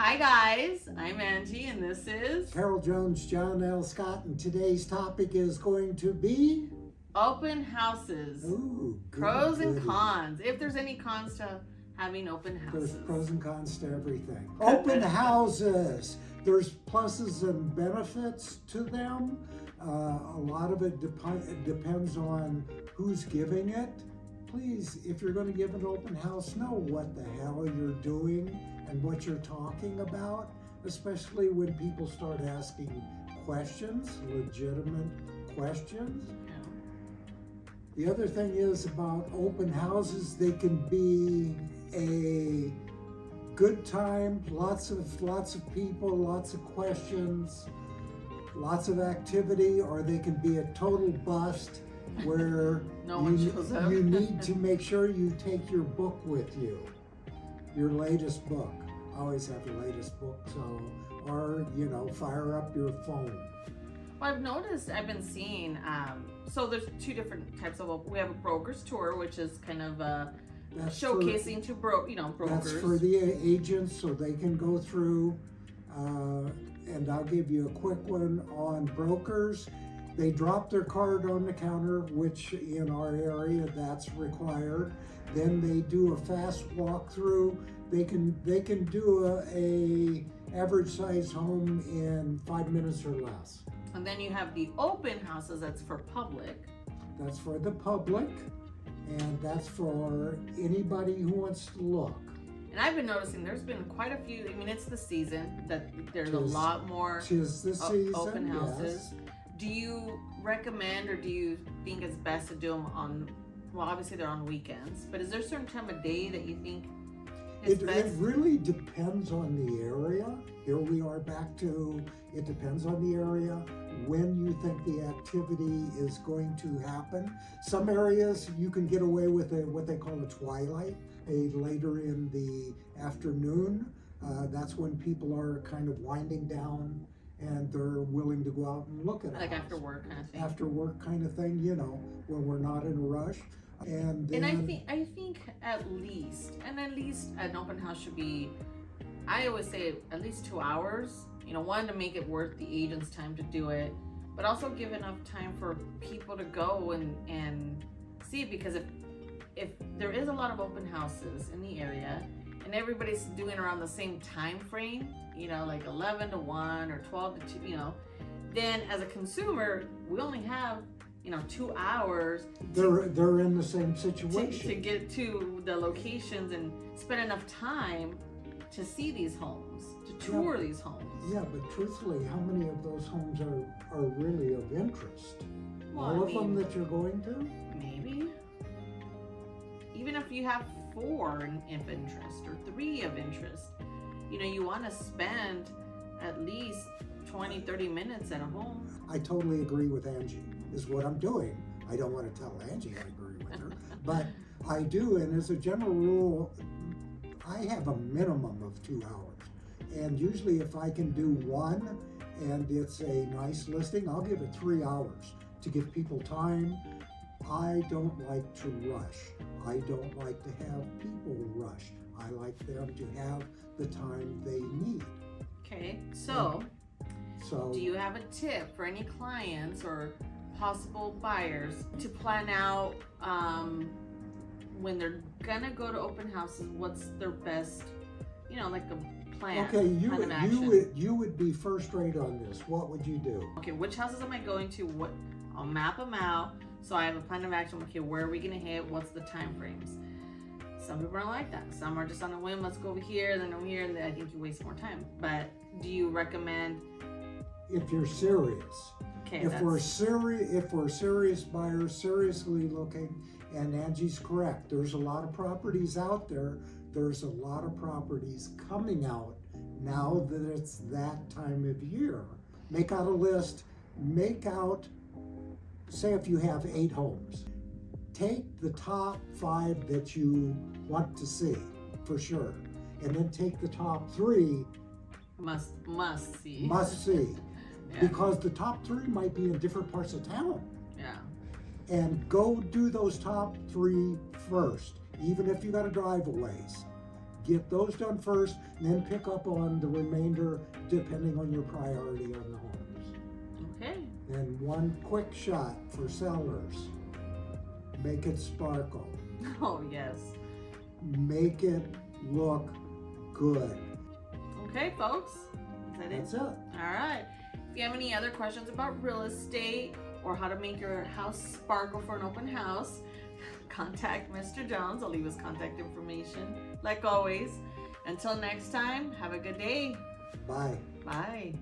Hi guys, I'm Angie and this is Carol Jones, John L. Scott, and today's topic is going to be open houses. Pros and cons. If there's any cons to having open houses. There's pros and cons to everything. Open houses. There's pluses and benefits to them. A lot of it depends on who's giving it. Please, if you're going to give an open house, know what the hell you're doing and what you're talking about, especially when people start asking questions, legitimate questions. The other thing is about open houses, they can be a good time, lots of people, lots of questions, lots of activity, or they can be a total bust where you need to make sure you take your book with you, your latest book. Always have the latest book, or fire up your phone. Well, I've been seeing, so there's two different types of, we have a broker's tour, which is kind of showcasing to brokers. That's for the agents, so they can go through, and I'll give you a quick one on brokers. They drop their card on the counter, which in our area, that's required. Then they do a fast walkthrough. They can do a average size home in 5 minutes or less. And then you have the open houses, that's for public. That's for the public, and that's for anybody who wants to look. And I've been noticing there's been quite a few, it's the season, that there's a lot more open houses. Yes. Do you recommend, or do you think it's best to do them on, well, obviously they're on weekends, but is there a certain time of day that you think is best? It really depends on the area. Here we are back to, it depends on the area, when you think the activity is going to happen. Some areas you can get away with what they call a twilight, later in the afternoon. That's when people are kind of winding down and they're willing to go out and look at it. Like after work kind of thing. After work kind of thing, when we're not in a rush. And I think at least an open house should be, I always say at least 2 hours. One, to make it worth the agent's time to do it, but also give enough time for people to go and see it, because if there is a lot of open houses in the area and everybody's doing around the same time frame, like 11 to 1 or 12 to 2, then as a consumer, we only have 2 hours. They're in the same situation to get to the locations and spend enough time to see these homes, to tour these homes. Yeah, but truthfully, how many of those homes are really of interest? Well, all of them that you're going to? Maybe. Even if you have 4 of interest or 3 of interest, you want to spend at least 20-30 minutes at a home. I totally agree with Angie, is what I'm doing. I don't want to tell Angie I agree with her, but I do, and as a general rule, I have a minimum of 2 hours. And usually if I can do one and it's a nice listing, I'll give it 3 hours to give people time. I don't like to rush. I don't like to have people rush. I like them to have the time they need. Okay, so do you have a tip for any clients or possible buyers to plan out when they're gonna go to open houses? What's their best, like a plan? Okay, you would be first rate on this. What would you do? Okay, which houses am I going to? I'll map them out so I have a plan of action. Okay, where are we gonna hit? What's the time frames? Some people aren't like that. Some are just on a whim. Let's go over here, then over here, and then I think you waste more time. But do you recommend? If you're serious. Okay. If we're serious buyers, seriously looking, and Angie's correct, there's a lot of properties out there. There's a lot of properties coming out now that it's that time of year. Make out a list. Say if you have 8 homes, take the top 5 that you want to see for sure, and then take the top 3 must see. Yeah. Because the top 3 might be in different parts of town. Yeah. And go do those top 3 first, even if you got to drive a ways. get those done first, and then pick up on the remainder depending on your priority on the homes. Okay. And one quick shot for sellers. Make it sparkle. Oh, yes. Make it look good. Okay, folks. Is that it? That's it. All right. If you have any other questions about real estate or how to make your house sparkle for an open house, contact Mr. Jones. I'll leave his contact information like always. Until next time, have a good day. Bye. Bye.